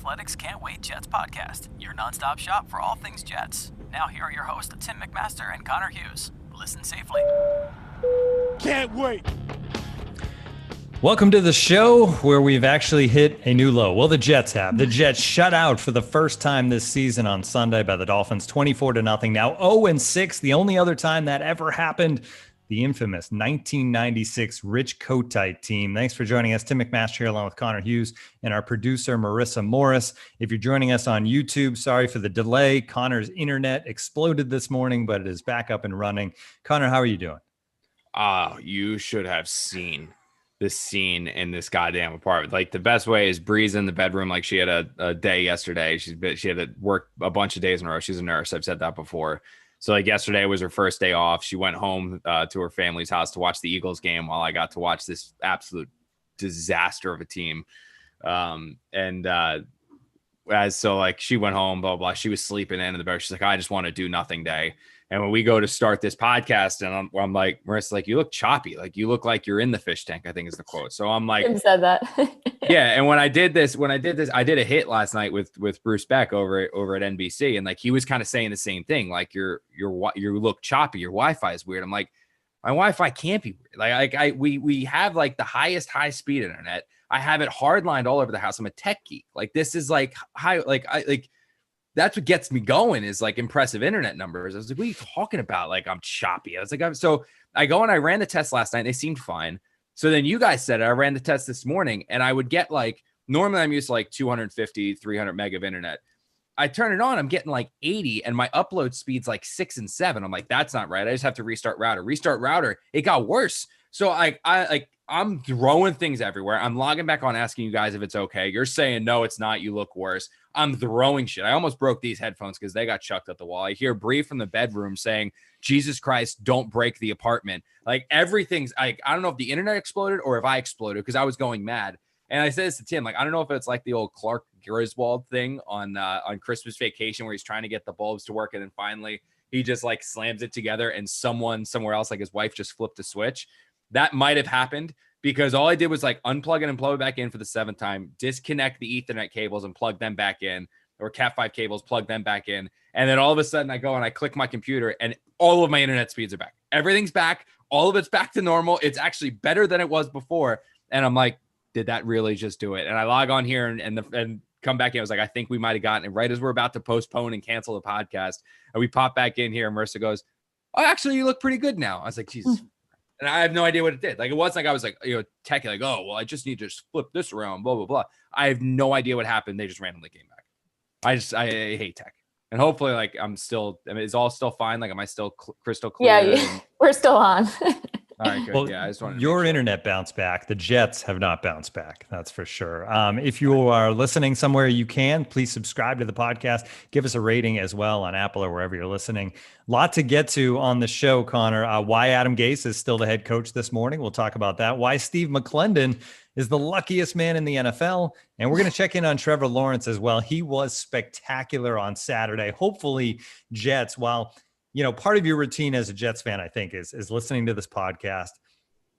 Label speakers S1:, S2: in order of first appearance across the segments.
S1: Athletics Cant Wait Jets podcast, your nonstop shop for all things Jets. Now here are your hosts, Tim McMaster and Connor Hughes. Listen safely.
S2: Can't wait.
S3: Welcome to the show where we've actually hit a new low. Well, the Jets have. The Jets shut out for the first time this season on Sunday by the Dolphins, 24-0. Now 0-6. The only other time that ever happened, the infamous 1996 Rich Kotite team. Thanks for joining us. Tim McMaster here along with Connor Hughes and our producer, Marissa Morris. If you're joining us on YouTube, sorry for the delay. Connor's internet exploded this morning, but it is back up and running. Connor, how are you doing?
S4: You should have seen this scene in this goddamn apartment. Like, the best way is Bree's in the bedroom. Like, she had a day yesterday. She had to work a bunch of days in a row. She's a nurse. I've said that before. So like yesterday was her first day off. She went home to her family's house to watch the Eagles game while I got to watch this absolute disaster of a team. So like she went home, blah, blah. She was sleeping in the bed. She's like, I just want to do nothing day. And when we go to start this podcast, and I'm like, Marissa, like, you look choppy. Like, you look like you're in the fish tank, I think is the quote. So I'm like,
S5: Tim said that.
S4: yeah. And when I did this, I did a hit last night with Bruce Beck over at NBC. And like, he was kind of saying the same thing. Like, you look choppy. Your Wi-Fi is weird. I'm like, my Wi-Fi can't be weird. We have like the highest high speed internet. I have it hardlined all over the house. I'm a tech geek. Like, this is like high, that's what gets me going is like impressive internet numbers. I was like, what are you talking about? Like, I'm choppy. I was like, so I go and I ran the test last night. They seemed fine. So then you guys said it. I ran the test this morning and I would get like, normally I'm used to like 250, 300 meg of internet. I turn it on, I'm getting like 80 and my upload speed's like 6 and 7. I'm like, that's not right. I just have to restart router. It got worse. So I'm throwing things everywhere. I'm logging back on asking you guys if it's okay. You're saying, no, it's not. You look worse. I'm throwing shit. I almost broke these headphones because they got chucked at the wall. I hear Bree from the bedroom saying, Jesus Christ, don't break the apartment. Like, everything's I don't know if the internet exploded or if I exploded because I was going mad. And I said this to Tim, like, I don't know if it's like the old Clark Griswold thing on Christmas Vacation where he's trying to get the bulbs to work. And then finally he just like slams it together and someone somewhere else, like his wife, just flipped a switch. That might have happened because all I did was like unplug it and plug it back in for the 7th time, disconnect the Ethernet cables and plug them back in, or Cat5 cables, plug them back in. And then all of a sudden I go and I click my computer and all of my internet speeds are back. Everything's back. All of it's back to normal. It's actually better than it was before. And I'm like, did that really just do it? And I log on here and come back in. I was like, I think we might've gotten it right as we're about to postpone and cancel the podcast. And we pop back in here and Marissa goes, oh, actually you look pretty good now. I was like, Jesus. And I have no idea what it did. Like, it wasn't like I was like, techie, like, oh, well, I just need to just flip this around, blah, blah, blah. I have no idea what happened. They just randomly came back. I hate tech. And hopefully, like, it's all still fine. Like, am I still crystal clear?
S5: Yeah, we're still on.
S4: All right, good.
S3: Well,
S4: yeah, I just wanted to
S3: your internet bounced back. The Jets have not bounced back. That's for sure. If you are listening somewhere you can, please subscribe to the podcast. Give us a rating as well on Apple or wherever you're listening. Lot to get to on the show, Connor. Why Adam Gase is still the head coach this morning. We'll talk about that. Why Steve McClendon is the luckiest man in the NFL. And we're going to check in on Trevor Lawrence as well. He was spectacular on Saturday. Hopefully, Jets, while part of your routine as a Jets fan, I think, is listening to this podcast,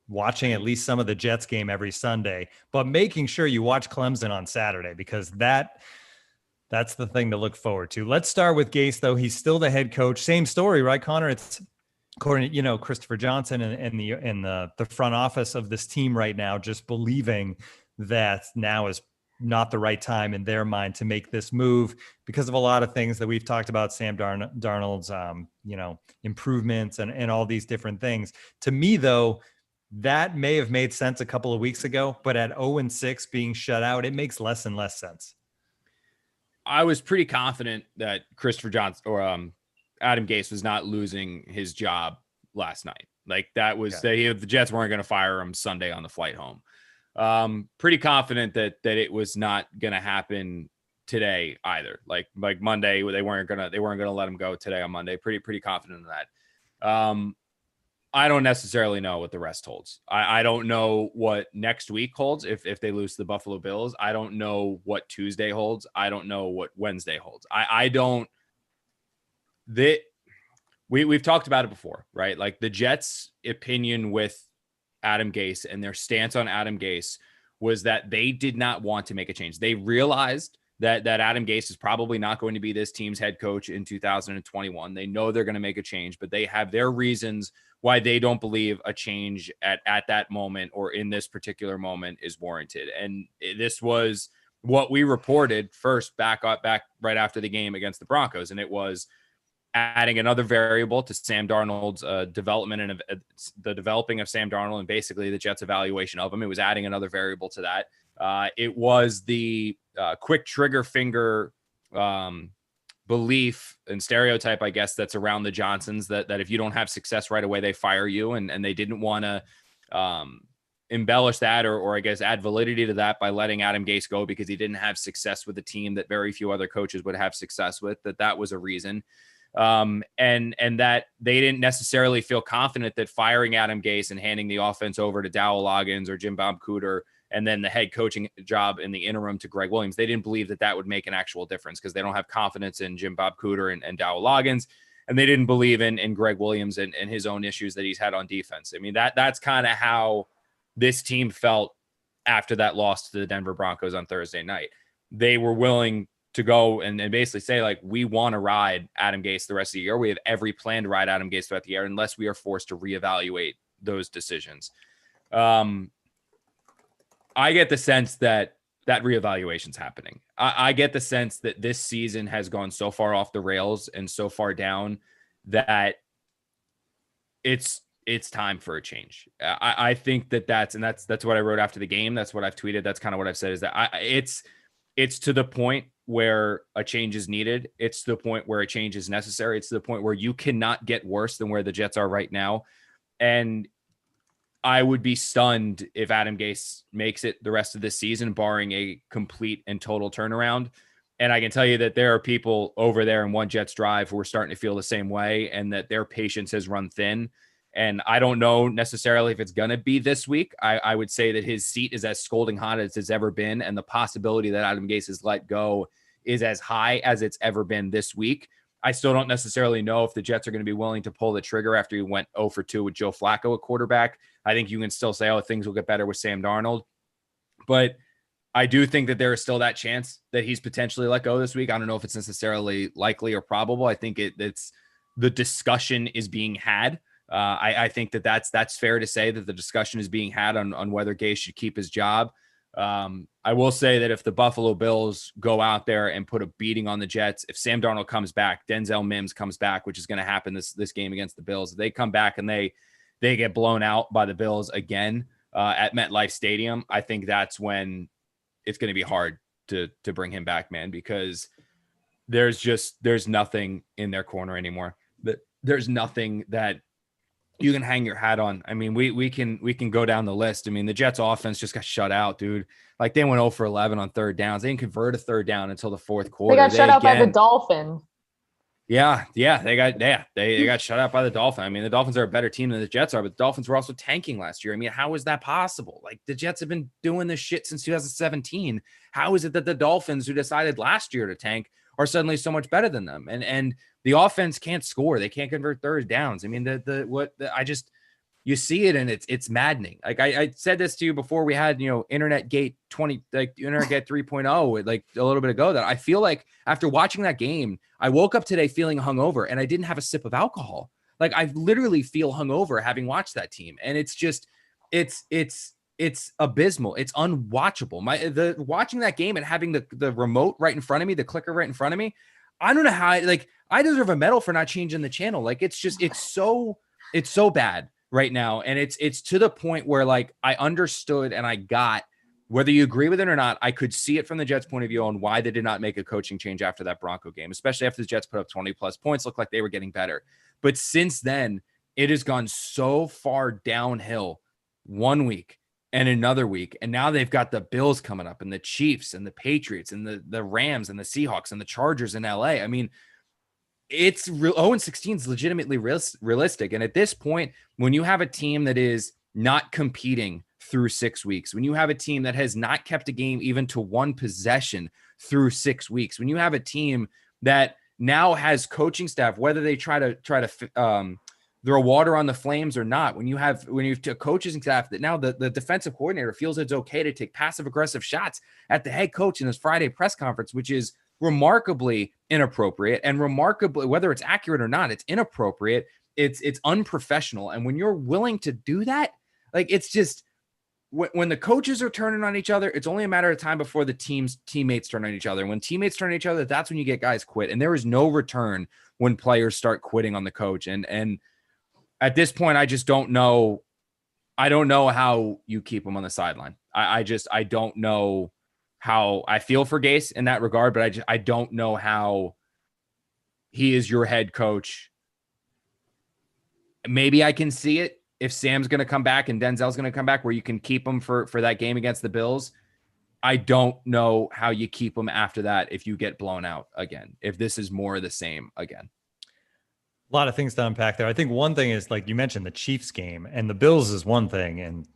S3: watching at least some of the Jets game every Sunday, but making sure you watch Clemson on Saturday because that's the thing to look forward to. Let's start with Gase, though. He's still the head coach. Same story, right, Connor? It's according to, Christopher Johnson and the front office of this team right now, just believing that now is not the right time in their mind to make this move because of a lot of things that we've talked about, Sam Darnold's, improvements and all these different things. To me, though, that may have made sense a couple of weeks ago, but at 0-6 being shut out, it makes less and less sense.
S4: I was pretty confident that Christopher Johnson or Adam Gase was not losing his job last night. Like, that was the Jets weren't going to fire him Sunday on the flight home. Pretty confident that it was not going to happen today either. Like Monday, they weren't going to let him go today on Monday. Pretty confident in that. I don't necessarily know what the rest holds. I don't know what next week holds if they lose to the Buffalo Bills. I don't know what Tuesday holds. I don't know what Wednesday holds. We've talked about it before, right? Like, the Jets' opinion with Adam Gase and their stance on Adam Gase was that they did not want to make a change. They realized that Adam Gase is probably not going to be this team's head coach in 2021. They know they're going to make a change, but they have their reasons why they don't believe a change at that moment or in this particular moment is warranted. And this was what we reported first back right after the game against the Broncos. And it was adding another variable to Sam Darnold's development and the developing of Sam Darnold and basically the Jets' evaluation of him. It was adding another variable to that. It was the quick trigger finger belief and stereotype, I guess, that's around the Johnsons that if you don't have success right away, they fire you. And they didn't want to embellish that or I guess add validity to that by letting Adam Gase go because he didn't have success with a team that very few other coaches would have success with, that was a reason. And that they didn't necessarily feel confident that firing Adam Gase and handing the offense over to Dowell Loggins or Jim Bob Cooter and then the head coaching job in the interim to Greg Williams, they didn't believe that would make an actual difference because they don't have confidence in Jim Bob Cooter and Dowell Loggins. And they didn't believe in Greg Williams and his own issues that he's had on defense. I mean, that's kind of how this team felt after that loss to the Denver Broncos on Thursday night. They were willing to go and basically say, like, we want to ride Adam Gase the rest of the year. We have every plan to ride Adam Gase throughout the year unless we are forced to reevaluate those decisions. I get the sense that reevaluation's happening. I get the sense that this season has gone so far off the rails and so far down that it's time for a change. I think that's what I wrote after the game. That's what I've tweeted. That's kind of what I've said is that it's to the point where a change is needed. It's to the point where a change is necessary. It's to the point where you cannot get worse than where the Jets are right now. And I would be stunned if Adam Gase makes it the rest of this season, barring a complete and total turnaround. And I can tell you that there are people over there in One Jets Drive who are starting to feel the same way and that their patience has run thin. And I don't know necessarily if it's going to be this week. I would say that his seat is as scalding hot as it's ever been. And the possibility that Adam Gase is let go is as high as it's ever been this week. I still don't necessarily know if the Jets are going to be willing to pull the trigger after he went 0 for 2 with Joe Flacco at quarterback. I think you can still say, oh, things will get better with Sam Darnold. But I do think that there is still that chance that he's potentially let go this week. I don't know if it's necessarily likely or probable. I think it's the discussion is being had. I think that's fair to say that the discussion is being had on whether Gase should keep his job. I will say that if the Buffalo Bills go out there and put a beating on the Jets, if Sam Darnold comes back, Denzel Mims comes back, which is going to happen this game against the Bills, if they come back and they get blown out by the Bills again at MetLife Stadium, I think that's when it's going to be hard to bring him back, man, because there's nothing in their corner anymore. There's nothing that you can hang your hat on. I mean, we can go down the list. I mean, the Jets offense just got shut out, dude. Like they went 0 for 11 on third downs. They didn't convert a third down until the fourth quarter.
S5: They got shut out by the Dolphins.
S4: Yeah, they got shut out by the Dolphins. I mean, the Dolphins are a better team than the Jets are, but the Dolphins were also tanking last year. I mean, how is that possible? Like the Jets have been doing this shit since 2017. How is it that the Dolphins, who decided last year to tank, are suddenly so much better than them? And the offense can't score. They can't convert third downs. I mean, you see it and it's maddening. Like I said this to you before we had, Internet Gate 20, like Internet Gate 3.0, like a little bit ago, that I feel like after watching that game, I woke up today feeling hungover and I didn't have a sip of alcohol. Like I literally feel hungover having watched that team. And it's just, it's abysmal. It's unwatchable. Watching that game and having the remote right in front of me, the clicker right in front of me, I don't know how I deserve a medal for not changing the channel. Like it's so bad right now. And it's to the point where like I understood and I got, whether you agree with it or not, I could see it from the Jets' point of view on why they did not make a coaching change after that Bronco game, especially after the Jets put up 20 plus points, looked like they were getting better. But since then, it has gone so far downhill 1 week and another week. And now they've got the Bills coming up and the Chiefs and the Patriots and the Rams and the Seahawks and the Chargers in LA. I mean, it's 0-16 is legitimately realistic. And at this point, when you have a team that is not competing through 6 weeks, when you have a team that has not kept a game even to one possession through 6 weeks, when you have a team that now has coaching staff, whether they try to throw water on the flames or not. When you have coaches and staff that now the defensive coordinator feels it's okay to take passive aggressive shots at the head coach in this Friday press conference, which is remarkably inappropriate and remarkably, whether it's accurate or not, it's inappropriate. It's unprofessional. And when you're willing to do that, like, it's just, when the coaches are turning on each other, it's only a matter of time before the teammates turn on each other. When teammates turn on each other, that's when you get guys quit. And there is no return when players start quitting on the coach. And at this point, I just don't know. I don't know how you keep them on the sideline. I don't know how. I feel for Gase in that regard, but I don't know how he is your head coach. Maybe I can see it if Sam's going to come back and Denzel's going to come back, where you can keep them for that game against the Bills. I don't know how you keep them after that if you get blown out again, if this is more of the same again.
S3: A lot of things to unpack there. I think one thing is, like you mentioned, the Chiefs game, and the Bills is one thing, and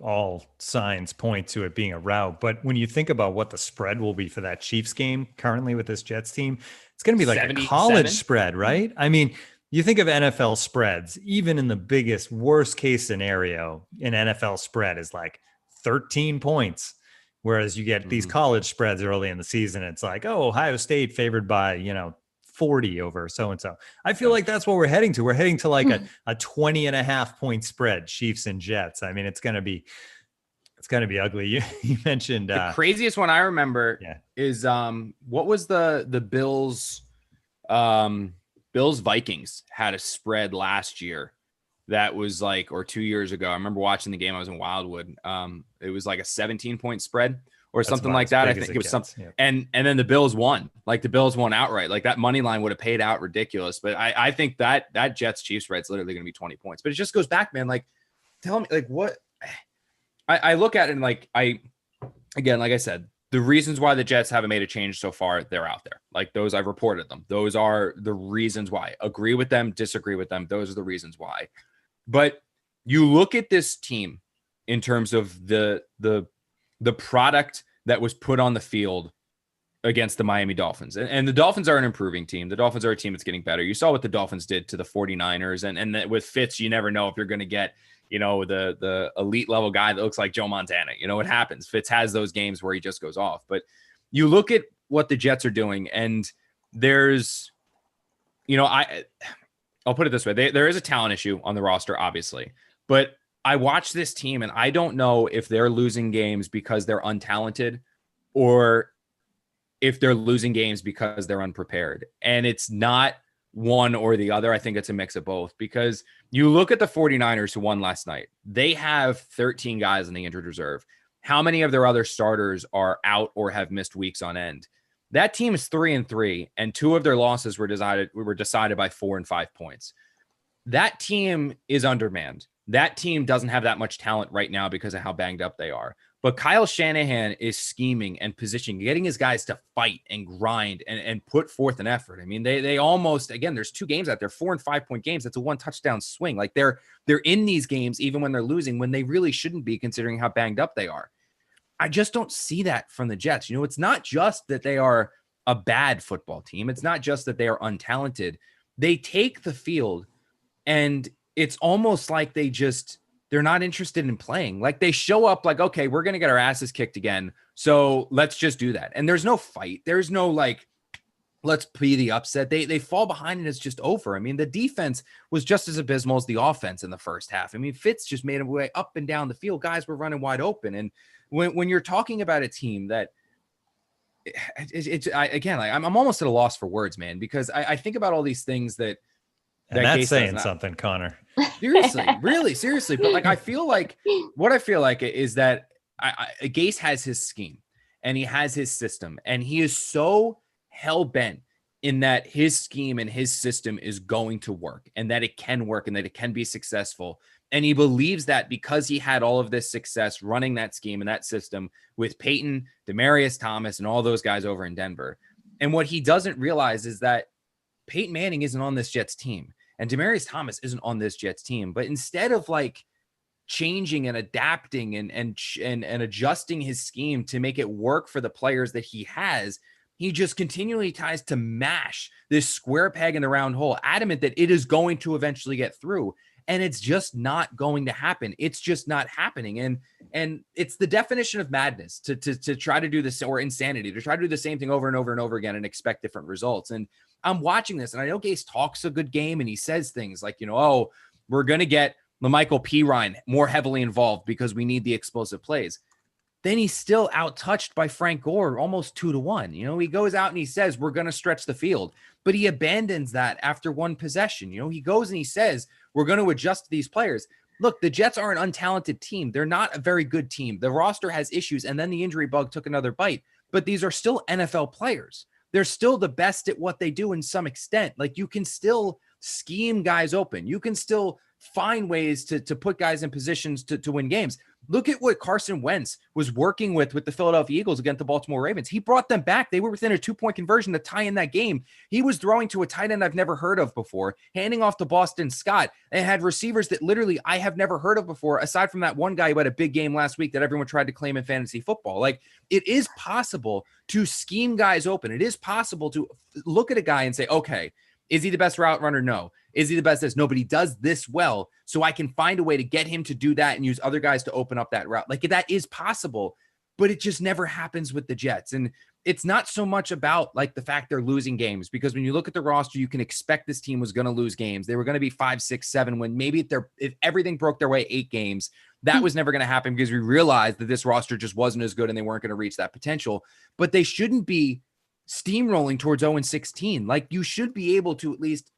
S3: all signs point to it being a rout. But when you think about what the spread will be for that Chiefs game currently with this Jets team, it's going to be like a college spread, right? I mean, you think of NFL spreads, even in the biggest, worst case scenario, an NFL spread is like 13 points. Whereas you get these college spreads early in the season, it's like, oh, Ohio State favored by, 40 over so-and-so. I feel like that's what we're heading to. We're heading to like a 20 and a half point spread, Chiefs and Jets. I mean, it's going to be ugly. You mentioned
S4: the craziest one I remember is what was the Bills Vikings had a spread last year that was like, or 2 years ago. I remember watching the game. I was in Wildwood. It was like a 17-point spread or something like that. I think it was something. Yeah. And then the Bills won. Like, the Bills won outright. Like, that money line would have paid out ridiculous. But I think that Jets Chiefs spread is literally going to be 20 points. But it just goes back, man. Like, tell me, like, what I look at it, and like I said, the reasons why the Jets haven't made a change so far, they're out there. Like, those, I've reported them. Those are the reasons why. Agree with them, disagree with them. Those are the reasons why. But you look at this team in terms of the product that was put on the field against the Miami Dolphins. And the Dolphins are an improving team. The Dolphins are a team that's getting better. You saw what the Dolphins did to the 49ers. And with Fitz, you never know if you're going to get, the elite level guy that looks like Joe Montana. What happens. Fitz has those games where he just goes off. But you look at what the Jets are doing, and there's, I'll put it this way. There is a talent issue on the roster, obviously. But I watch this team, and I don't know if they're losing games because they're untalented or if they're losing games because they're unprepared. And it's not one or the other. I think it's a mix of both, because you look at the 49ers who won last night. They have 13 guys in the injured reserve. How many of their other starters are out or have missed weeks on end? That team is 3-3, and 2 of their losses were decided by 4 and 5 points. That team is undermanned. That team doesn't have that much talent right now because of how banged up they are. But Kyle Shanahan is scheming and positioning, getting his guys to fight and grind and put forth an effort. I mean, they almost, again, there's 2 games out there, 4 and 5 point games. That's a 1 touchdown swing. Like, they're in these games even when they're losing, when they really shouldn't be, considering how banged up they are. I just don't see that from the Jets. It's not just that they are a bad football team. It's not just that they are untalented. They take the field, and it's almost like they're not interested in playing. Like, they show up like, okay, we're going to get our asses kicked again, so let's just do that. And there's no fight. There's no, like, let's be the upset. They fall behind and it's just over. I mean, the defense was just as abysmal as the offense in the first half. I mean, Fitz just made a way up and down the field. Guys were running wide open. And when you're talking about a team that I'm almost at a loss for words, man, because I think about all these things that
S3: that's saying something, Connor.
S4: Seriously, really, seriously. But like, I feel like is that Gase has his scheme and he has his system, and he is so hell bent in that his scheme and his system is going to work, and that it can work, and that it can be successful. And he believes that because he had all of this success running that scheme and that system with Peyton, Demaryius Thomas, and all those guys over in Denver. And what he doesn't realize is that Peyton Manning isn't on this Jets team, and Demaryius Thomas isn't on this Jets team. But instead of like changing and adapting and adjusting his scheme to make it work for the players that he has, he just continually tries to mash this square peg in the round hole, adamant that it is going to eventually get through. And it's just not going to happen. It's just not happening. And it's the definition of madness to try to do this, or insanity, to try to do the same thing over and over and over again and expect different results. And I'm watching this, and I know Gase talks a good game, and he says things like, oh, we're going to get LaMichael Pirine more heavily involved because we need the explosive plays. Then he's still out-touched by Frank Gore almost 2-1. He goes out and he says, we're going to stretch the field, but he abandons that after one possession. He goes and he says, we're going to adjust to these players. Look, the Jets are an untalented team. They're not a very good team. The roster has issues, and then the injury bug took another bite, but these are still NFL players. They're still the best at what they do in some extent. Like, you can still scheme guys open. You can still find ways to put guys in positions to win games. Look at what Carson Wentz was working with the Philadelphia Eagles against the Baltimore Ravens. He brought them back. They were within a 2-point conversion to tie in that game. He was throwing to a tight end I've never heard of before, handing off to Boston Scott, and had receivers that literally I have never heard of before, aside from that one guy who had a big game last week that everyone tried to claim in fantasy football. Like, it is possible to scheme guys open. It is possible to look at a guy and say, okay, is he the best route runner? No. Is he the best this? No, but he does this well, so I can find a way to get him to do that and use other guys to open up that route. Like, that is possible, but it just never happens with the Jets. And it's not so much about like the fact they're losing games, because when you look at the roster, you can expect this team was going to lose games. They were going to be 5, 6, 7 when maybe if everything broke their way 8 games. That was never going to happen because we realized that this roster just wasn't as good and they weren't going to reach that potential. But they shouldn't be steamrolling towards 0-16. Like, you should be able to at least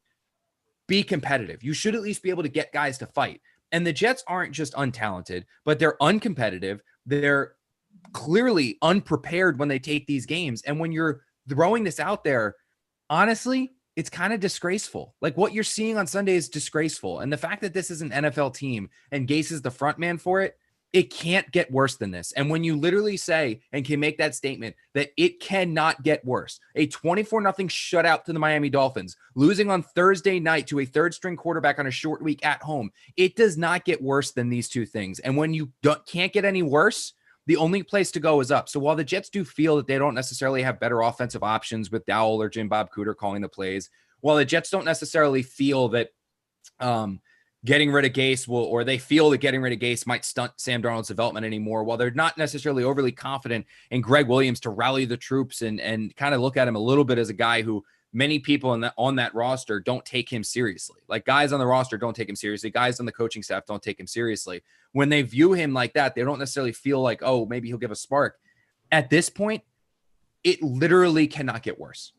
S4: be competitive. You should at least be able to get guys to fight. And the Jets aren't just untalented, but they're uncompetitive. They're clearly unprepared when they take these games. And when you're throwing this out there, honestly, it's kind of disgraceful. Like, what you're seeing on Sunday is disgraceful. And the fact that this is an NFL team and Gase is the front man for it, it can't get worse than this. And when you literally say and can make that statement that it cannot get worse, a 24-0 shutout to the Miami Dolphins, losing on Thursday night to a third-string quarterback on a short week at home, it does not get worse than these two things. And when you can't get any worse, the only place to go is up. So while the Jets do feel that they don't necessarily have better offensive options with Dowell or Jim Bob Cooter calling the plays, while the Jets don't necessarily feel that getting rid of Gase or they feel that getting rid of Gase might stunt Sam Darnold's development anymore, while they're not necessarily overly confident in Greg Williams to rally the troops and kind of look at him a little bit as a guy who many people on that roster don't take him seriously. Like, guys on the roster don't take him seriously. Guys on the coaching staff don't take him seriously. When they view him like that, they don't necessarily feel like, oh, maybe he'll give a spark. At this point, it literally cannot get worse.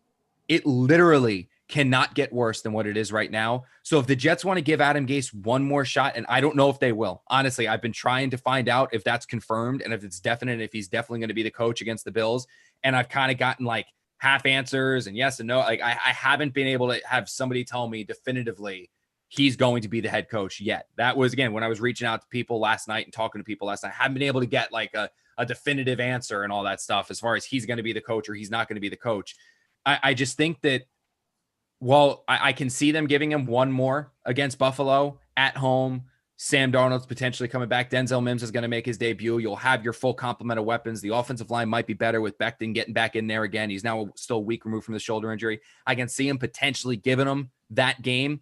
S4: It literally cannot get worse than what it is right now. So if the Jets want to give Adam Gase one more shot, and I don't know if they will, honestly, I've been trying to find out if that's confirmed and if it's definite, if he's definitely going to be the coach against the Bills. And I've kind of gotten like half answers and yes and no. Like, I haven't been able to have somebody tell me definitively he's going to be the head coach yet. That was, again, when I was reaching out to people last night and talking to people last night, I haven't been able to get like a definitive answer and all that stuff as far as he's going to be the coach or he's not going to be the coach. I just think that, well, I can see them giving him one more against Buffalo at home. Sam Darnold's potentially coming back. Denzel Mims is going to make his debut. You'll have your full complement of weapons. The offensive line might be better with Becton getting back in there again. He's now still a week removed from the shoulder injury. I can see him potentially giving him that game.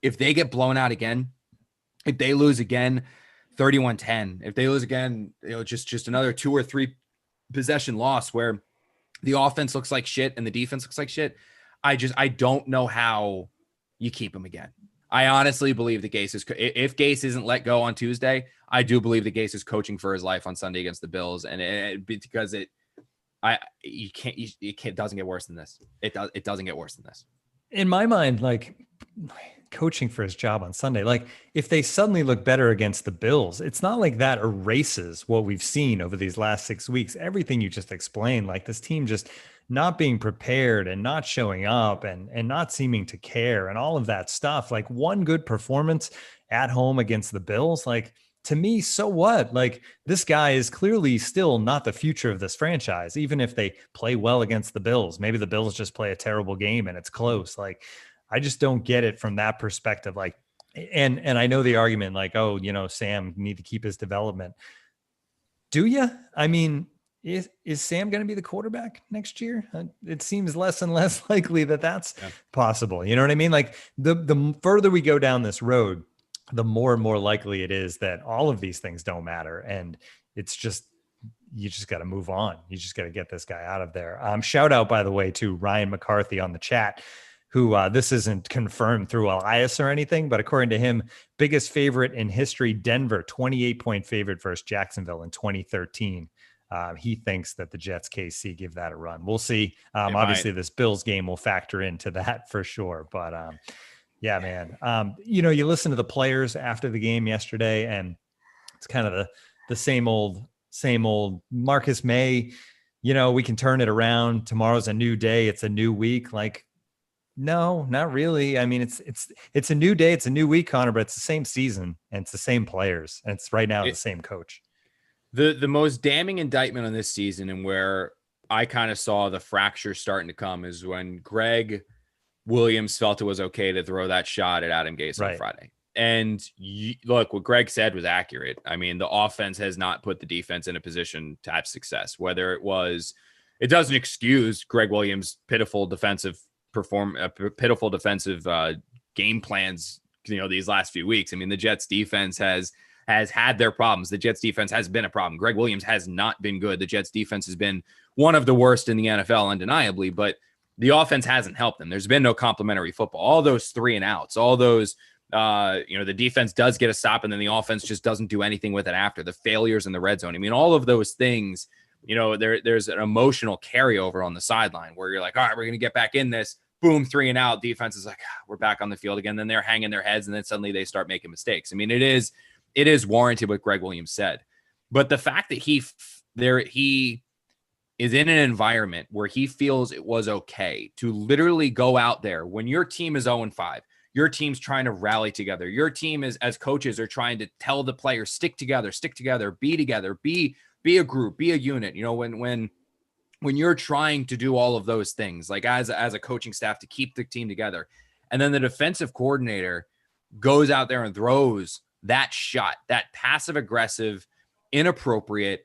S4: If they get blown out again, if they lose again, 31-10, if they lose again, just another 2 or 3 possession loss where the offense looks like shit and the defense looks like shit, I don't know how you keep him again. I honestly believe that Gase is, if Gase isn't let go on Tuesday, I do believe that Gase is coaching for his life on Sunday against the Bills. And because it doesn't get worse than this. It doesn't get worse than this.
S3: In my mind, like, coaching for his job on Sunday, like, if they suddenly look better against the Bills, it's not like that erases what we've seen over these last 6 weeks. Everything you just explained, like this team just not being prepared and not showing up and not seeming to care and all of that stuff. Like, one good performance at home against the Bills, like, to me, so what? Like, this guy is clearly still not the future of this franchise, even if they play well against the Bills. Maybe the Bills just play a terrible game and it's close. Like, I just don't get it from that perspective. Like, and I know the argument, like, oh, Sam need to keep his development. Do you? I mean, Is Sam going to be the quarterback next year? It seems less and less likely that that's possible. You know what I mean? Like the further we go down this road, the more and more likely it is that all of these things don't matter. And it's just, you just got to move on. You just got to get this guy out of there. Shout out, by the way, to Ryan McCarthy on the chat, who this isn't confirmed through Elias or anything, but according to him, biggest favorite in history, Denver, 28-point favorite versus Jacksonville in 2013. He thinks that the Jets KC give that a run. We'll see. Obviously, this Bills game will factor into that for sure. But yeah, man, you listen to the players after the game yesterday, and it's kind of the same old Marcus Maye. We can turn it around. Tomorrow's a new day. It's a new week. Like, no, not really. I mean, it's a new day. It's a new week, Connor, but it's the same season and it's the same players. And it's right now the same coach.
S4: The most damning indictment on this season, and where I kind of saw the fracture starting to come, is when Greg Williams felt it was okay to throw that shot at Adam Gase on Friday. And look, what Greg said was accurate. I mean, the offense has not put the defense in a position to have success. Whether it doesn't excuse Greg Williams' pitiful defensive game plans, these last few weeks. I mean, the Jets defense has had their problems. The Jets defense has been a problem. Greg Williams has not been good. The Jets defense has been one of the worst in the NFL, undeniably, but the offense hasn't helped them. There's been no complimentary football. All those 3 and outs, all those, the defense does get a stop and then the offense just doesn't do anything with it after. The failures in the red zone. I mean, all of those things, there's an emotional carryover on the sideline where you're like, all right, we're going to get back in this. Boom, 3 and out. Defense is like, we're back on the field again. Then they're hanging their heads and then suddenly they start making mistakes. I mean, it is warranted what Greg Williams said, but the fact that he is in an environment where he feels it was okay to literally go out there when your team is 0-5, your team's trying to rally together. Your team is, as coaches, are trying to tell the players, stick together, be together, be a group, be a unit. When you're trying to do all of those things, like as a coaching staff to keep the team together, and then the defensive coordinator goes out there and throws that shot, that passive-aggressive, inappropriate,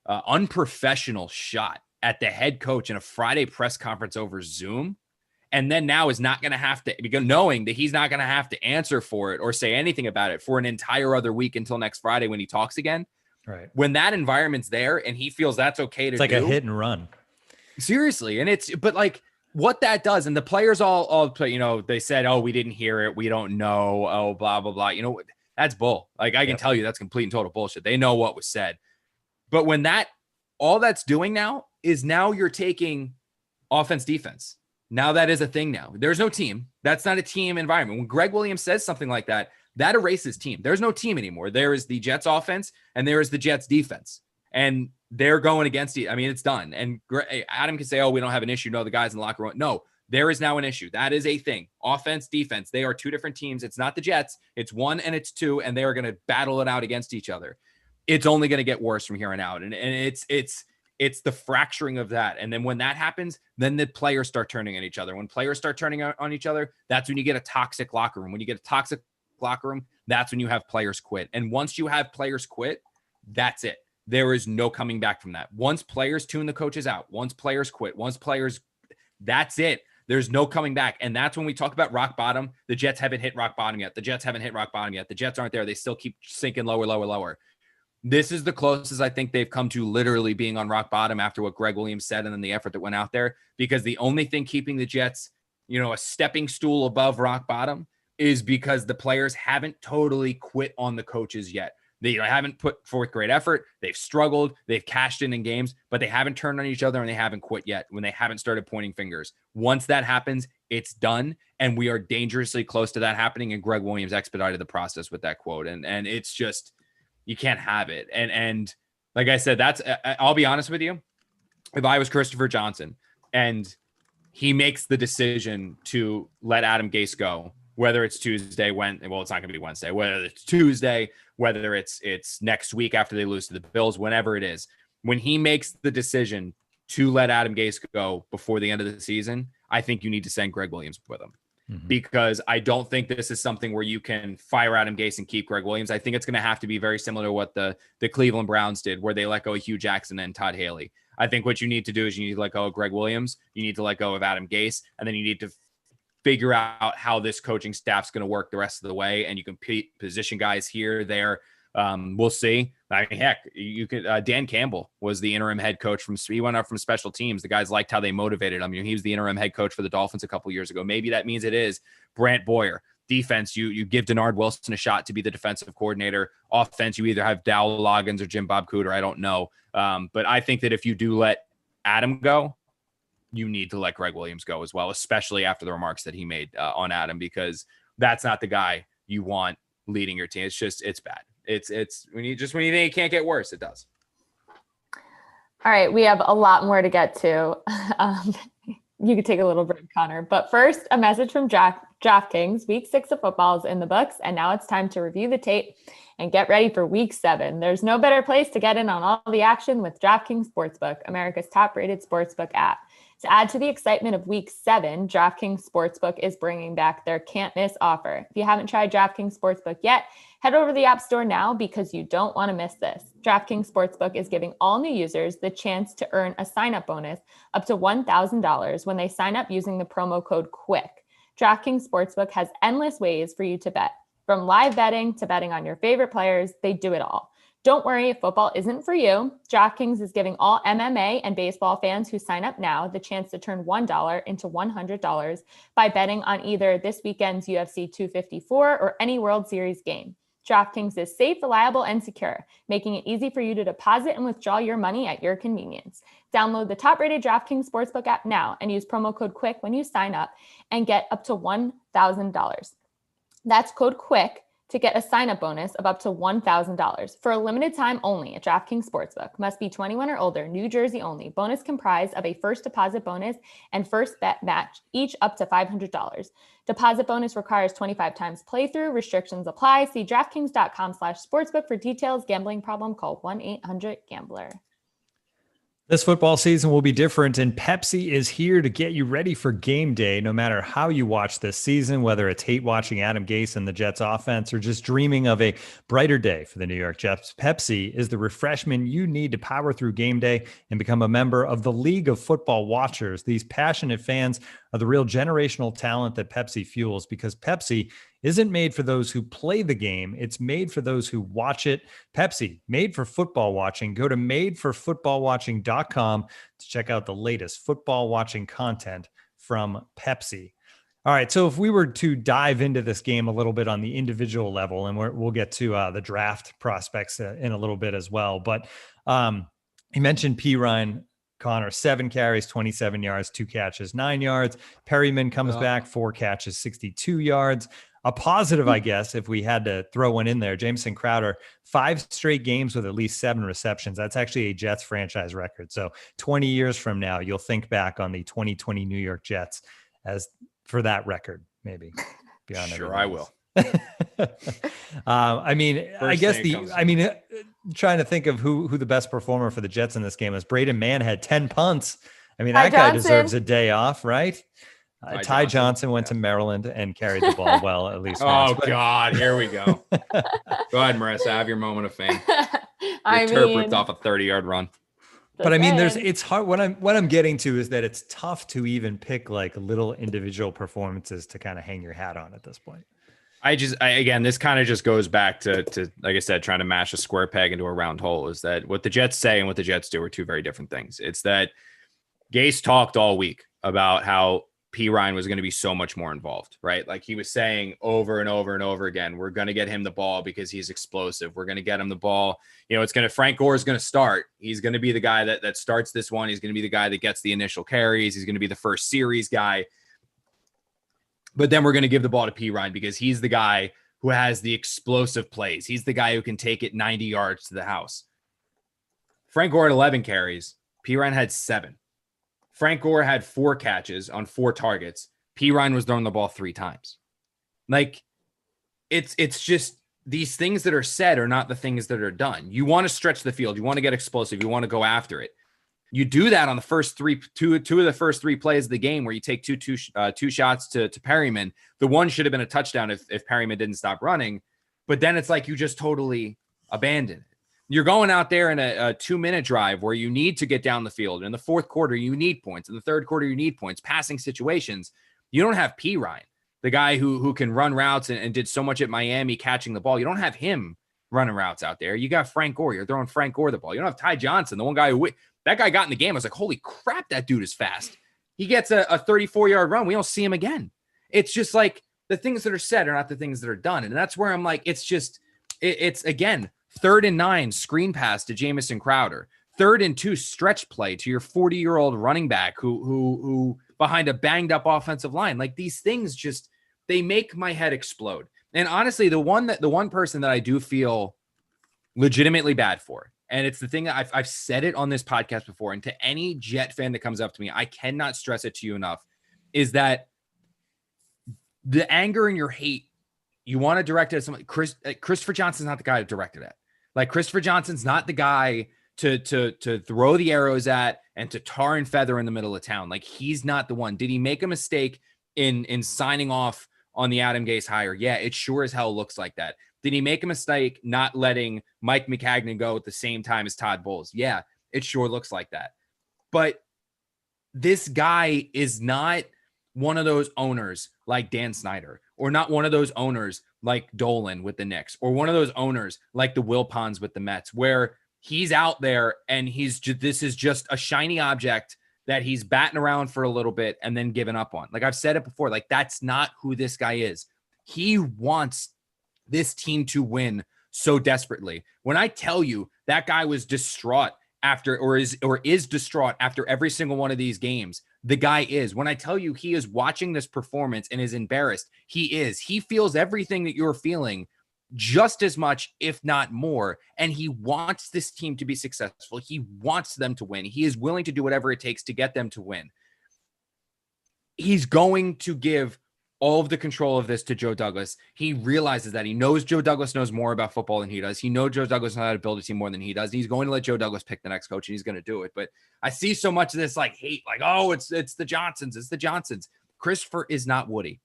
S4: unprofessional shot at the head coach in a Friday press conference over Zoom, and then now is not going to have to, because knowing that he's not going to have to answer for it or say anything about it for an entire other week until next Friday when he talks again.
S3: Right.
S4: When that environment's there and he feels that's okay to do.
S3: It's like a hit and run.
S4: Seriously. And but like what that does, and the players all they said, oh, we didn't hear it. We don't know. Oh, blah, blah, blah. That's bull. Like I can tell you that's complete and total bullshit. They know what was said. But when all that's doing now is now you're taking offense, defense. Now that is a thing now. There's no team. That's not a team environment. When Greg Williams says something like that, that erases team. There's no team anymore. There is the Jets offense and there is the Jets defense. And they're going against it. I mean, it's done. And Adam can say, oh, we don't have an issue. No, the guys in the locker room. No, there is now an issue. That is a thing. Offense, defense. They are 2 different teams. It's not the Jets. It's 1 and it's 2, and they are going to battle it out against each other. It's only going to get worse from here on out. And it's the fracturing of that. And then when that happens, then the players start turning on each other. When players start turning on each other, that's when you get a toxic locker room. When you get a toxic locker room, that's when you have players quit. And once you have players quit, that's it. There is no coming back from that. Once players tune the coaches out, once players quit, that's it. There's no coming back. And that's when we talk about rock bottom. The Jets haven't hit rock bottom yet. The Jets aren't there. They still keep sinking lower, lower, lower. This is the closest I think they've come to literally being on rock bottom after what Greg Williams said and then the effort that went out there, because the only thing keeping the Jets, a stepping stool above rock bottom is because the players haven't totally quit on the coaches yet. They haven't put forth great effort. They've struggled. They've cashed in games, but they haven't turned on each other and they haven't quit yet when they haven't started pointing fingers. Once that happens, it's done. And we are dangerously close to that happening. And Greg Williams expedited the process with that quote. And it's just, you can't have it. And like I said, I'll be honest with you. If I was Christopher Johnson and he makes the decision to let Adam Gase go, whether it's Tuesday, it's not going to be Wednesday, whether it's Tuesday, whether it's next week after they lose to the Bills, whenever it is, when he makes the decision to let Adam Gase go before the end of the season, I think you need to send Greg Williams with him. because I don't think this is something where you can fire Adam Gase and keep Greg Williams. I think it's going to have to be very similar to what the Cleveland Browns did, where they let go of Hugh Jackson and Todd Haley. I think what you need to do is you need to let go of Greg Williams. You need to let go of Adam Gase, and then you need to figure out how this coaching staff's going to work the rest of the way. And you can position guys here, there. We'll see. I mean, heck, you could. Dan Campbell was the interim head coach he went up from special teams. The guys liked how they motivated him. He was the interim head coach for the Dolphins a couple years ago. Maybe that means it is Brant Boyer. Defense, you give Denard Wilson a shot to be the defensive coordinator. Offense, you either have Dowell Loggins or Jim Bob Cooter. I don't know. But I think that if you do let Adam go, you need to let Greg Williams go as well, especially after the remarks that he made on Adam, because that's not the guy you want leading your team. It's bad. It's when you think it can't get worse, it does.
S5: All right, we have a lot more to get to. You could take a little break, Connor. But first, a message from DraftKings. Week 6 of football is in the books, and now it's time to review the tape and get ready for Week 7. There's no better place to get in on all the action with DraftKings Sportsbook, America's top-rated sportsbook app. To add to the excitement of Week 7, DraftKings Sportsbook is bringing back their can't-miss offer. If you haven't tried DraftKings Sportsbook yet, head over to the App Store now because you don't want to miss this. DraftKings Sportsbook is giving all new users the chance to earn a sign-up bonus up to $1,000 when they sign up using the promo code QUICK. DraftKings Sportsbook has endless ways for you to bet. From live betting to betting on your favorite players, they do it all. Don't worry if football isn't for you. DraftKings is giving all MMA and baseball fans who sign up now the chance to turn $1 into $100 by betting on either this weekend's UFC 254 or any World Series game. DraftKings is safe, reliable, and secure, making it easy for you to deposit and withdraw your money at your convenience. Download the top-rated DraftKings Sportsbook app now and use promo code QUICK when you sign up and get up to $1,000. That's code QUICK to get a sign-up bonus of up to $1,000 for a limited time only at DraftKings Sportsbook. Must be 21 or older, New Jersey only. Bonus comprised of a first deposit bonus and first bet match, each up to $500. Deposit bonus requires 25 times playthrough. Restrictions apply. See DraftKings.com/sportsbook for details. Gambling problem? Call 1-800-GAMBLER.
S3: This football season will be different, and Pepsi is here to get you ready for game day, no matter how you watch this season, whether it's hate watching Adam Gase and the Jets offense or just dreaming of a brighter day for the New York Jets. Pepsi is the refreshment you need to power through game day and become a member of the League of Football Watchers. These passionate fans are the real generational talent that Pepsi fuels, because Pepsi isn't made for those who play the game. It's made for those who watch it. Pepsi, made for football watching. Go to madeforfootballwatching.com to check out the latest football watching content from Pepsi. All right, so if we were to dive into this game a little bit on the individual level, and we'll get to the draft prospects in a little bit as well, but you mentioned P. Ryan, Connor, 7 carries, 27 yards, 2 catches, 9 yards. Perryman comes back, 4 catches, 62 yards. A positive, I guess, if we had to throw one in there, Jamison Crowder, 5 straight games with at least 7 receptions. That's actually a Jets franchise record. So 20 years from now, you'll think back on the 2020 New York Jets as for that record, maybe. Beyond
S4: sure, I will.
S3: I mean, I guess trying to think of who the best performer for the Jets in this game is. Braden Mann had 10 punts. I mean, that guy deserves a day off, right? Ty Johnson went to Maryland and carried the ball well, at least once.
S4: Oh, God, here we go. Go ahead, Marissa, have your moment of fame. Your turf ripped off a 30-yard run.
S3: But I mean, it's hard. What I'm getting to is that it's tough to even pick like little individual performances to kind of hang your hat on at this point.
S4: Again, this kind of just goes back to, like I said, trying to mash a square peg into a round hole. Is that what the Jets say and what the Jets do are two very different things. It's that Gase talked all week about how P. Ryan was going to be so much more involved, right? Like he was saying over and over and over again, we're going to get him the ball because he's explosive. We're going to get him the ball. Frank Gore is going to start. He's going to be the guy that starts this one. He's going to be the guy that gets the initial carries. He's going to be the first series guy. But then we're going to give the ball to P. Ryan because he's the guy who has the explosive plays. He's the guy who can take it 90 yards to the house. Frank Gore had 11 carries. P. Ryan had 7. Frank Gore had 4 catches on 4 targets. P. Ryan was throwing the ball 3 times. Like, it's just these things that are said are not the things that are done. You want to stretch the field. You want to get explosive. You want to go after it. You do that on the first two of the first three plays of the game where you take two shots to Perryman. The one should have been a touchdown if Perryman didn't stop running. But then it's like you just totally abandon it. You're going out there in a 2-minute drive where you need to get down the field. In the fourth quarter, you need points. In the third quarter, you need points. Passing situations. You don't have P. Ryan, the guy who can run routes and did so much at Miami catching the ball. You don't have him running routes out there. You got Frank Gore. You're throwing Frank Gore the ball. You don't have Ty Johnson, the one guy that guy got in the game. I was like, holy crap, that dude is fast. He gets a 34-yard run. We don't see him again. It's just like the things that are said are not the things that are done. And that's where I'm like, it's again, 3rd and 9 screen pass to Jamison Crowder. 3rd and 2 stretch play to your 40-year-old running back who behind a banged up offensive line. Like these things just, they make my head explode. And honestly, the one person that I do feel legitimately bad for, and it's the thing that I've said it on this podcast before, and to any Jet fan that comes up to me, I cannot stress it to you enough, is that the anger and your hate, you want to direct it at somebody. Christopher Johnson's not the guy to direct it at. Like Christopher Johnson's not the guy to throw the arrows at and to tar and feather in the middle of town. Like he's not the one. Did he make a mistake in signing off on the Adam Gase hire? Yeah, it sure as hell looks like that. Did he make a mistake not letting Mike Maccagnan go at the same time as Todd Bowles? Yeah, it sure looks like that. But this guy is not one of those owners like Dan Snyder, or not one of those owners like Dolan with the Knicks, or one of those owners like the Wilpons with the Mets, where he's out there and this is just a shiny object that he's batting around for a little bit and then giving up on. Like I've said it before, like that's not who this guy is. He wants this team to win so desperately. When I tell you that guy was distraught after, or is distraught after every single one of these games, the guy is. When I tell you he is watching this performance and is embarrassed, he feels everything that you're feeling just as much, if not more. And he wants this team to be successful. He wants them to win. He is willing to do whatever it takes to get them to win. He's going to give all of the control of this to Joe Douglas. He realizes that. He knows Joe Douglas knows more about football than he does. He knows Joe Douglas knows how to build a team more than he does. He's going to let Joe Douglas pick the next coach, and he's going to do it. But I see so much of this like hate, like, oh, it's the Johnsons. It's the Johnsons. Christopher is not Woody.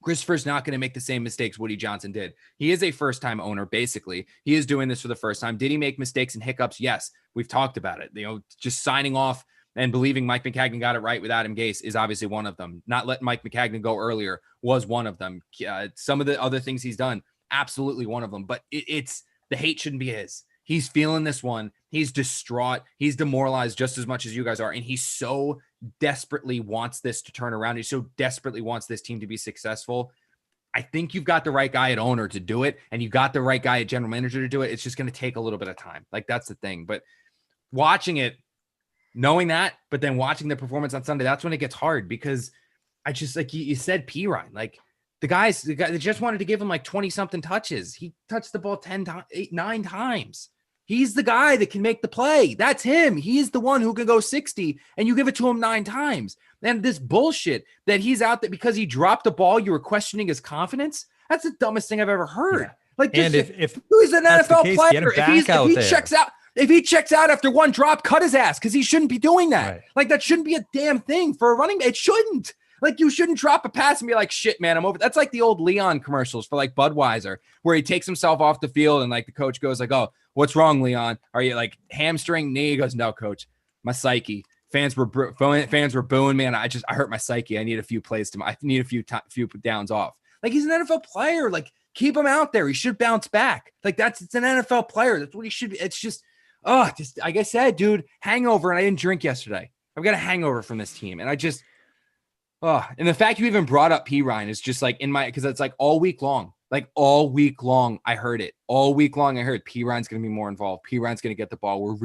S4: Christopher's not going to make the same mistakes Woody Johnson did. He is a first-time owner, basically. He is doing this for the first time. Did he make mistakes and hiccups? Yes. We've talked about it. You know, just signing off and believing Mike Maccagnan got it right with Adam Gase is obviously one of them. Not letting Mike Maccagnan go earlier was one of them. Some of the other things he's done, absolutely one of them. But it's the hate shouldn't be his. He's feeling this one. He's distraught. He's demoralized just as much as you guys are. And he so desperately wants this to turn around. He so desperately wants this team to be successful. I think you've got the right guy at owner to do it. And you got the right guy at general manager to do it. It's just going to take a little bit of time. Like that's the thing. But watching it, knowing that, but then watching the performance on Sunday, that's when it gets hard, because I just, like you said, P. Ryan, like the guy they just wanted to give him like 20 something touches. He touched the ball 9 times. He's the guy that can make the play. That's him. He is the one who can go 60 and you give it to him 9 times. And this bullshit that he's out there because he dropped the ball, you were questioning his confidence. That's the dumbest thing I've ever heard. Yeah. Like, this,
S3: and if
S4: he's an NFL
S3: case,
S4: player, if he checks out after one drop, cut his ass, because he shouldn't be doing that. Right. Like, that shouldn't be a damn thing for a running back. It shouldn't. Like, you shouldn't drop a pass and be like, shit, man, I'm over. That's like the old Leon commercials for like Budweiser, where he takes himself off the field and like the coach goes like, oh, what's wrong, Leon? Are you like hamstring, knee? He goes, no, coach, my psyche. Fans were booing, man. I hurt my psyche. I need a few plays I need a few downs off. Like, he's an NFL player. Like, keep him out there. He should bounce back. Like, it's an NFL player. That's what he should be. It's just like I said, dude, hangover. And I didn't drink yesterday. I've got a hangover from this team. And and the fact you even brought up P. Ryan is just like because it's like all week long, I heard it. All week long, I heard P. Ryan's going to be more involved. P. Ryan's going to get the ball.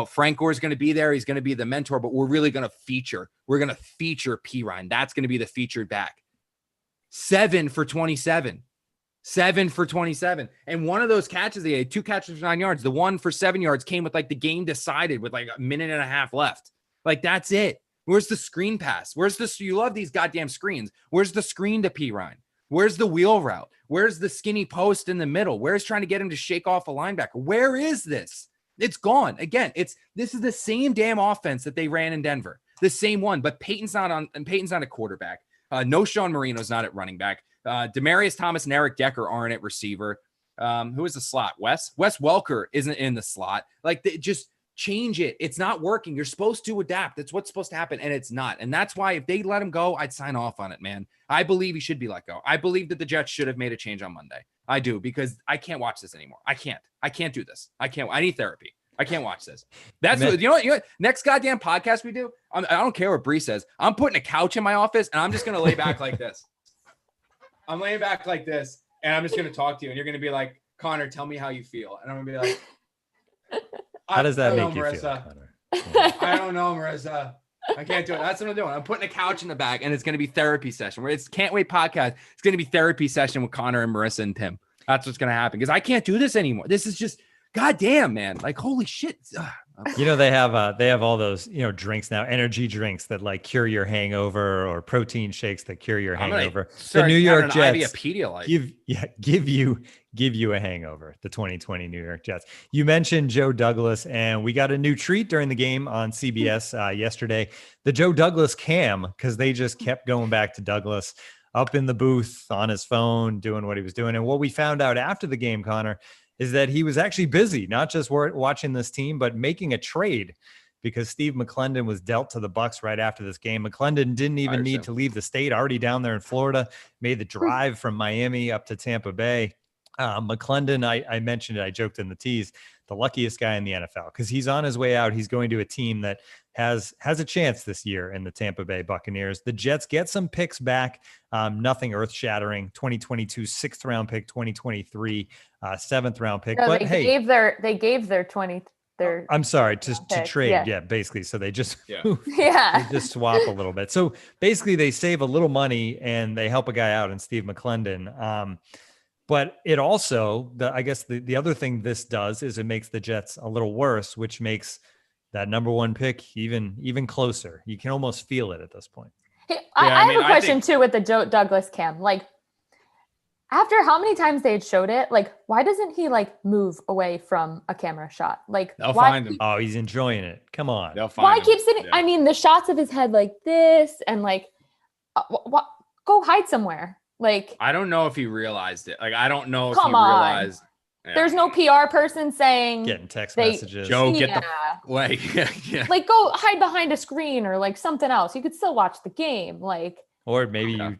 S4: Frank Gore's going to be there. He's going to be the mentor, but we're really going to feature. We're going to feature P. Ryan. That's going to be the featured back. 7 for 27. 7 for 27. And one of those catches, they had 2 catches for 9 yards. The one for 7 yards came with like the game decided with like a minute and a half left. Like, that's it. Where's the screen pass? You love these goddamn screens. Where's the screen to P. Ryan? Where's the wheel route? Where's the skinny post in the middle? Where's trying to get him to shake off a linebacker? Where is this? It's gone. Again, this is the same damn offense that they ran in Denver. The same one, but Peyton's not a quarterback. No Sean Marino's not at running back. Demaryius Thomas and Eric Decker aren't at receiver. Who is the slot? Wes Welker isn't in the slot. Like, just change it. It's not working. You're supposed to adapt. That's what's supposed to happen, and it's not. And that's why if they let him go, I'd sign off on it, man. I believe he should be let go. I believe that the Jets should have made a change on Monday. I do, because I can't watch this anymore. I can't do this. I need therapy. I can't watch this. That's what, you know what? Next goddamn podcast we do, I don't care what Bree says. I'm putting a couch in my office and I'm just going to lay back like this. I'm laying back like this and I'm just going to talk to you and you're going to be like, Connor, tell me how you feel. And I'm going to be like,
S3: how does that make you
S4: Marissa.
S3: feel, Connor?
S4: Yeah. I don't know, Marissa. I can't do it. That's what I'm doing. I'm putting a couch in the back and it's going to be therapy session where it's Cant Wait podcast. It's going to be therapy session with Connor and Marissa and Tim. That's what's going to happen because I can't do this anymore. This is just, goddamn, man. Like, holy shit.
S3: You know, they have all those, drinks now, energy drinks that like cure your hangover or protein shakes that cure your hangover. The New York Jets give you a hangover, the 2020 New York Jets. You mentioned Joe Douglas, and we got a new treat during the game on CBS yesterday, the Joe Douglas cam, because they just kept going back to Douglas up in the booth on his phone, doing what he was doing. And what we found out after the game, Connor, is that he was actually busy, not just watching this team, but making a trade because Steve McClendon was dealt to the Bucs right after this game. McClendon didn't even need to leave the state, already down there in Florida, made the drive from Miami up to Tampa Bay. McClendon, I mentioned it, I joked in the tease, the luckiest guy in the NFL because he's on his way out. He's going to a team that has a chance this year in the Tampa Bay Buccaneers. The Jets get some picks back, nothing earth-shattering. 2022 6th round pick, 2023 7th round pick.
S5: No,
S3: but
S5: they gave their 20.
S3: I'm sorry, to trade, yeah, basically. So they just they just swap a little bit. So basically, they save a little money and they help a guy out in Steve McClendon. But it also, I guess the other thing this does is it makes the Jets a little worse, which makes that number one pick even closer. You can almost feel it at this point.
S5: Hey, I have a question too with the Joe Douglas cam. Like, after how many times they had showed it, like, why doesn't he like move away from a camera shot? Like,
S4: they'll find him.
S3: Oh, he's enjoying it. Come on.
S4: They'll find him.
S5: Why keep sitting? Yeah. I mean, the shots of his head like this and like, go hide somewhere. Like,
S4: I don't know if he realized it. Like, I don't know if he realized.
S5: Yeah. There's no PR person saying
S3: getting text messages.
S4: Joe, get the way. Yeah.
S5: Like, go hide behind a screen or like something else. You could still watch the game. Like,
S3: or maybe you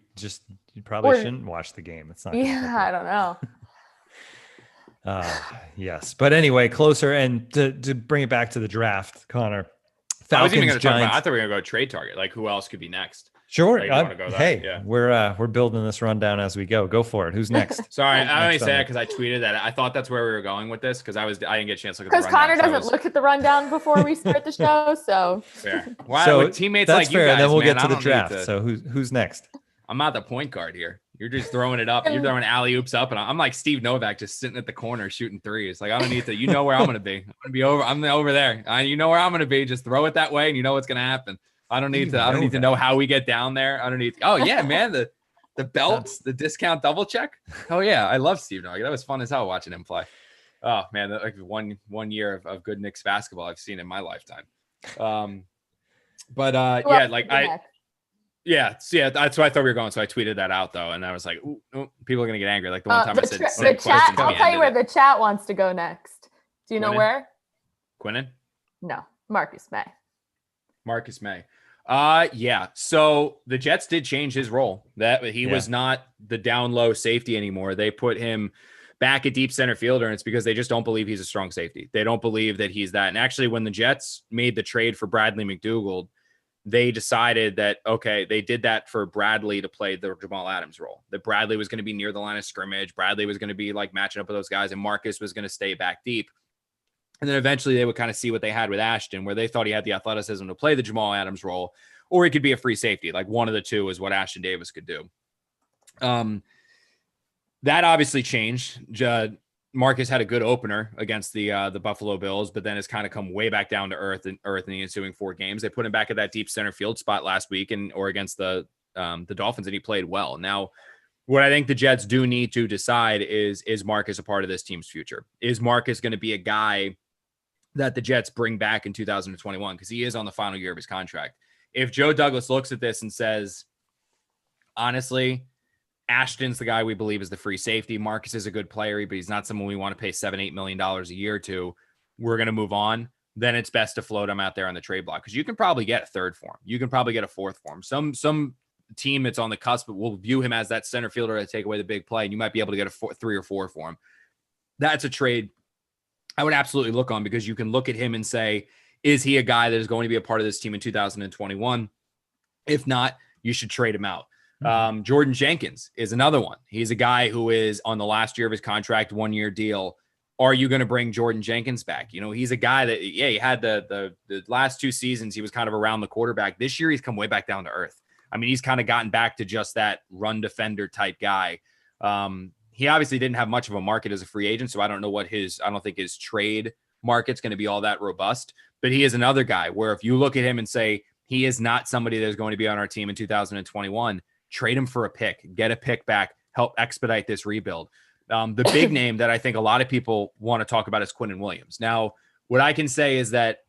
S3: probably shouldn't watch the game. It's not.
S5: Yeah, I don't know.
S3: Yes, but anyway, closer and to bring it back to the draft, Connor. Falcons,
S4: I was even going to talk about. I thought we were going to go trade target. Like, who else could be next?
S3: Sure. We're building this rundown as we go. Go for it. Who's next?
S4: Sorry, I only say that because I tweeted that. I thought that's where we were going with this because I didn't get a chance to look at the rundown.
S5: Because Connor doesn't look at the rundown before we start the show. So
S4: fair. Wow, with teammates like you guys,
S3: and then we'll
S4: man,
S3: get to the draft. So who's next?
S4: I'm not the point guard here. You're just throwing it up. You're throwing alley oops up, and I'm like Steve Novak, just sitting at the corner shooting threes. Like, I don't need to. You know where I'm going to be. I'm over there. You know where I'm going to be. Just throw it that way, and you know what's going to happen. I don't need to know how we get down there. I don't need to. Oh yeah, man. The belts, the discount double check. Oh yeah. I love Steve Novak. That was fun as hell watching him play. Oh man. Like one year of good Knicks basketball I've seen in my lifetime. That's where I thought we were going. So I tweeted that out though. And I was like, ooh, people are going to get angry. Like the one time I said,
S5: the chat, I'll tell you where the chat wants to go next. Do you know where?
S4: Quinnen?
S5: No, Marcus Maye.
S4: Marcus Maye. Yeah. So the Jets did change his role. That he was not the down low safety anymore. They put him back at deep center fielder, and it's because they just don't believe he's a strong safety. They don't believe that he's that. And actually, when the Jets made the trade for Bradley McDougald, they decided that, okay, they did that for Bradley to play the Jamal Adams role. That Bradley was going to be near the line of scrimmage. Bradley was going to be like matching up with those guys, and Marcus was going to stay back deep. And then eventually they would kind of see what they had with Ashton, where they thought he had the athleticism to play the Jamal Adams role, or he could be a free safety. Like one of the two is what Ashton Davis could do. That obviously changed. Marcus had a good opener against the Buffalo Bills, but then has kind of come way back down to earth in the ensuing 4 games. They put him back at that deep center field spot last week or against the Dolphins, and he played well. Now, what I think the Jets do need to decide is Marcus a part of this team's future? Is Marcus going to be a guy that the Jets bring back in 2021, because he is on the final year of his contract. If Joe Douglas looks at this and says, honestly, Ashton's the guy we believe is the free safety. Marcus is a good player, but he's not someone we want to pay $7-8 million a year to. We're going to move on. Then it's best to float him out there on the trade block, because you can probably get a third for him. You can probably get a fourth for him. Some team that's on the cusp will view him as that center fielder to take away the big play, and you might be able to get a 3 or 4 for him. That's a trade I would absolutely look on, because you can look at him and say, is he a guy that is going to be a part of this team in 2021? If not, you should trade him out. Jordan Jenkins is another one. He's a guy who is on the last year of his contract, 1-year deal. Are you going to bring Jordan Jenkins back? You know, he's a guy that, he had the last 2 seasons, he was kind of around the quarterback. This year, he's come way back down to earth. I mean, he's kind of gotten back to just that run defender type guy. He obviously didn't have much of a market as a free agent, so I don't think his trade market's going to be all that robust. But he is another guy where if you look at him and say, he is not somebody that's going to be on our team in 2021, trade him for a pick, get a pick back, help expedite this rebuild. The big name that I think a lot of people want to talk about is Quinnen Williams. Now, what I can say is that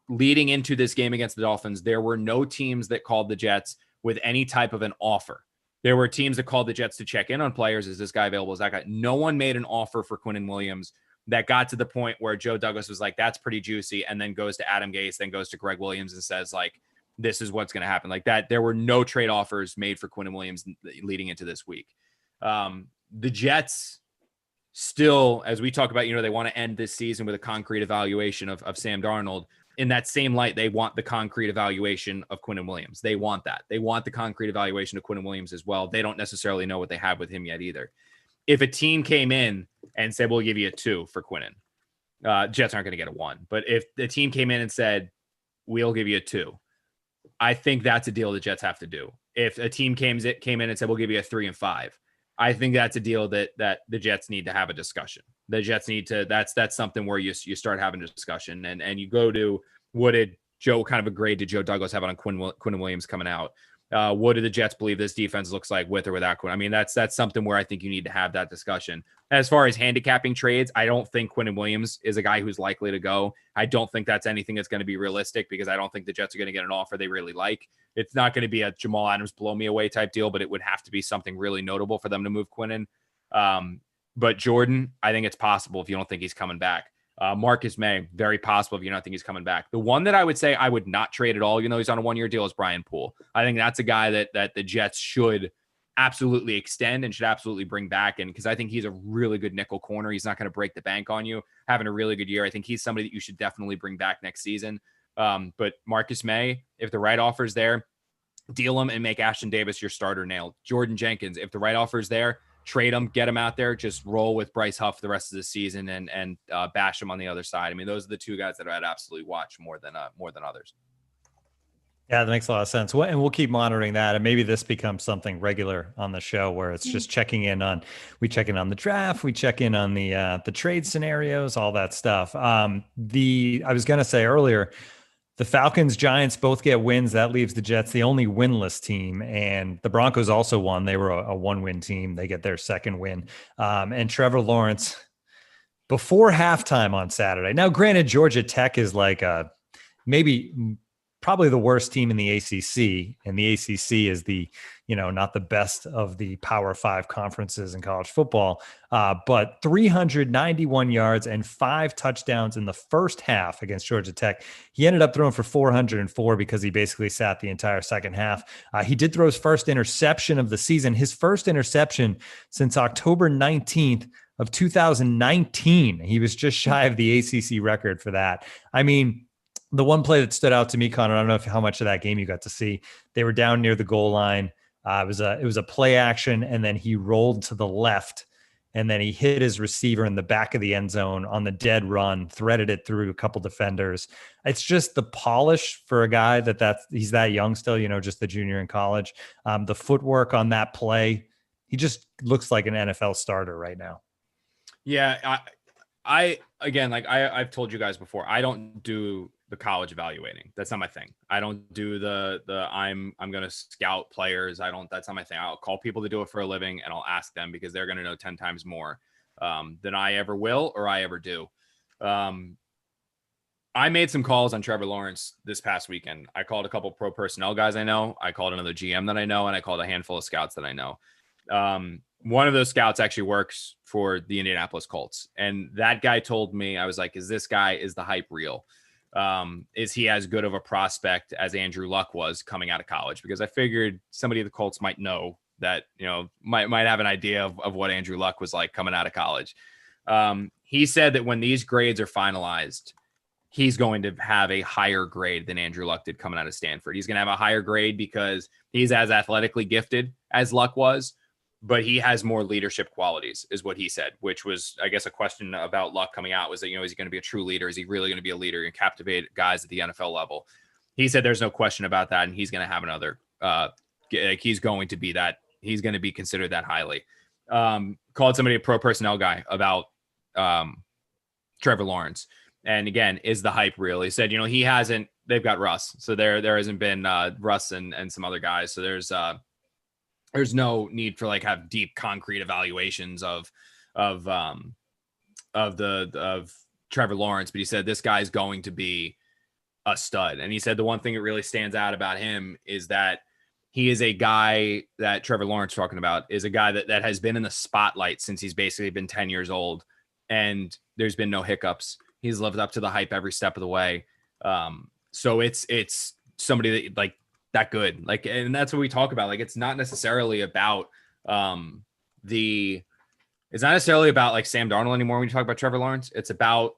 S4: leading into this game against the Dolphins, there were no teams that called the Jets with any type of an offer. There were teams that called the Jets to check in on players. Is this guy available? Is that guy? No one made an offer for Quinnen Williams that got to the point where Joe Douglas was like, that's pretty juicy, and then goes to Adam Gase, then goes to Greg Williams and says, like, this is what's going to happen. Like that, there were no trade offers made for Quinnen Williams leading into this week. The Jets still, as we talk about, they want to end this season with a concrete evaluation of Sam Darnold. In that same light, they want the concrete evaluation of Quinnen Williams. They want that. They want the concrete evaluation of Quinnen Williams as well. They don't necessarily know what they have with him yet either. If a team came in and said, we'll give you a 2 for Quinnen, Jets aren't going to get a 1. But if the team came in and said, we'll give you a 2, I think that's a deal the Jets have to do. If a team came in and said, we'll give you a 3 and 5, I think that's a deal that the Jets need to have a discussion. The Jets need to, that's something where you start having a discussion and you go to, what did Joe kind of a grade did Joe Douglas have on Quinnen Williams coming out? What do the Jets believe this defense looks like with or without Quinnen? I mean, that's something where I think you need to have that discussion. As far as handicapping trades, I don't think Quinnen Williams is a guy who's likely to go. I don't think that's anything that's going to be realistic, because I don't think the Jets are going to get an offer they really like. It's not going to be a Jamal Adams blow me away type deal, but it would have to be something really notable for them to move Quinnen. But Jordan, I think it's possible if you don't think he's coming back. Marcus Maye, very possible if you don't think he's coming back. The one that I would say I would not trade at all, he's on a 1-year deal, is Brian Poole. I think that's a guy that the Jets should absolutely extend and should absolutely bring back. And because I think he's a really good nickel corner. He's not going to break the bank on you, having a really good year. I think he's somebody that you should definitely bring back next season. But Marcus Maye, if the right offer's there, deal him and make Ashton Davis your starter nailed. Jordan Jenkins, if the right offer's there, trade him, get him out there, just roll with Bryce Huff the rest of the season and bash him on the other side. I mean, those are the 2 guys that I'd absolutely watch more than others.
S3: Yeah, that makes a lot of sense. And we'll keep monitoring that. And maybe this becomes something regular on the show where it's just we check in on the draft, we check in on the trade scenarios, all that stuff. I was going to say earlier, the Falcons, Giants both get wins. That leaves the Jets the only winless team. And the Broncos also won. They were a 1-win team. They get their 2nd win. And Trevor Lawrence, before halftime on Saturday. Now, granted, Georgia Tech is like probably the worst team in the ACC. And the ACC is not the best of the Power 5 conferences in college football. But 391 yards and 5 touchdowns in the first half against Georgia Tech. He ended up throwing for 404 because he basically sat the entire second half. He did throw his first interception of the season, his first interception since October 19th of 2019. He was just shy of the ACC record for that. I mean, the one play that stood out to me, Connor, I don't know how much of that game you got to see. They were down near the goal line. It was a play action, and then he rolled to the left, and then he hit his receiver in the back of the end zone on the dead run, threaded it through a couple defenders. It's just the polish for a guy he's that young still, just the junior in college. The footwork on that play, he just looks like an NFL starter right now. Yeah,
S4: I've told you guys before, I don't do the college evaluating. That's not my thing. I don't do the I'm going to scout players. That's not my thing. I'll call people to do it for a living and I'll ask them because they're going to know 10 times more than I ever will or I ever do. I made some calls on Trevor Lawrence this past weekend. I called a couple pro personnel guys I know. I called another GM that I know, and I called a handful of scouts that I know. One of those scouts actually works for the Indianapolis Colts. And that guy told me, I was like, is the hype real? Is he as good of a prospect as Andrew Luck was coming out of college? Because I figured somebody at the Colts might know that, might have an idea of what Andrew Luck was like coming out of college. He said that when these grades are finalized, he's going to have a higher grade than Andrew Luck did coming out of Stanford. He's going to have a higher grade because he's as athletically gifted as Luck was, but he has more leadership qualities, is what he said, which was, I guess, a question about Luck coming out was that, is he going to be a true leader? Is he really going to be a leader and captivate guys at the NFL level? He said there's no question about that, and he's going to have another, he's going to be that, he's going to be considered that highly. Called somebody a pro personnel guy about Trevor Lawrence. And again, is the hype real? He said, they've got Russ. So there hasn't been Russ and some other guys. So there's no need for have deep concrete evaluations of Trevor Lawrence. But he said, this guy's going to be a stud. And he said, the one thing that really stands out about him is that he is a guy that Trevor Lawrence talking about is a guy that has been in the spotlight since he's basically been 10 years old. And there's been no hiccups. He's lived up to the hype every step of the way. So it's somebody that good. And that's what we talk about. It's not necessarily about Sam Darnold anymore when you talk about Trevor Lawrence. It's about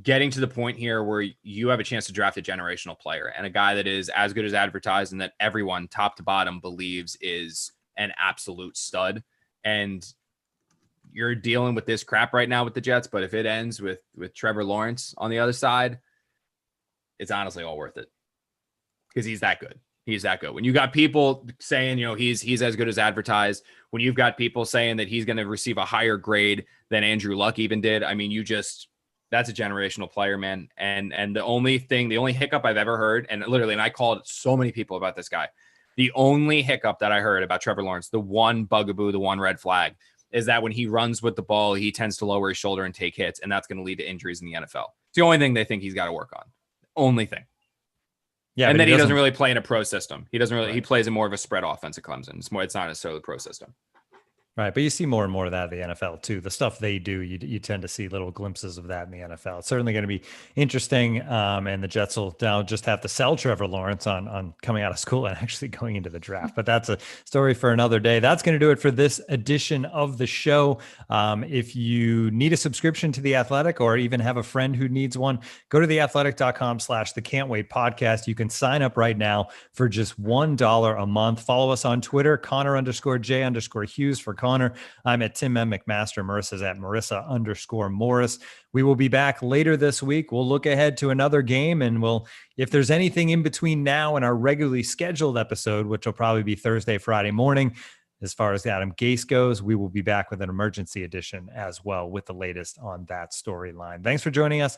S4: getting to the point here where you have a chance to draft a generational player and a guy that is as good as advertised and that everyone top to bottom believes is an absolute stud. And you're dealing with this crap right now with the Jets, but if it ends with Trevor Lawrence on the other side, it's honestly all worth it because he's that good. He's that good. When you got people saying, he's as good as advertised, when you've got people saying that he's going to receive a higher grade than Andrew Luck even did, I mean, that's a generational player, man. And the only hiccup I've ever heard, and I called so many people about this guy. The only hiccup that I heard about Trevor Lawrence, the one bugaboo, the one red flag, is that when he runs with the ball, he tends to lower his shoulder and take hits, and that's going to lead to injuries in the NFL. It's the only thing they think he's got to work on. Only thing. Yeah, and then he doesn't really play in a pro system. He doesn't really. Right. He plays in more of a spread offense at Clemson. It's not necessarily the pro system.
S3: Right, but you see more and more of that in the NFL too. The stuff they do, you tend to see little glimpses of that in the NFL. It's certainly going to be interesting, and the Jets will now just have to sell Trevor Lawrence on coming out of school and actually going into the draft. But that's a story for another day. That's going to do it for this edition of the show. If you need a subscription to The Athletic or even have a friend who needs one, go to theathletic.com/the Cant Wait podcast. You can sign up right now for just $1 a month. Follow us on Twitter, Connor_J_Hughes for Connor. I'm at Tim M. McMaster. Marissa's at Marissa_Morris. We will be back later this week. We'll look ahead to another game, and if there's anything in between now and our regularly scheduled episode, which will probably be Thursday, Friday morning, as far as Adam Gase goes, we will be back with an emergency edition as well with the latest on that storyline. Thanks for joining us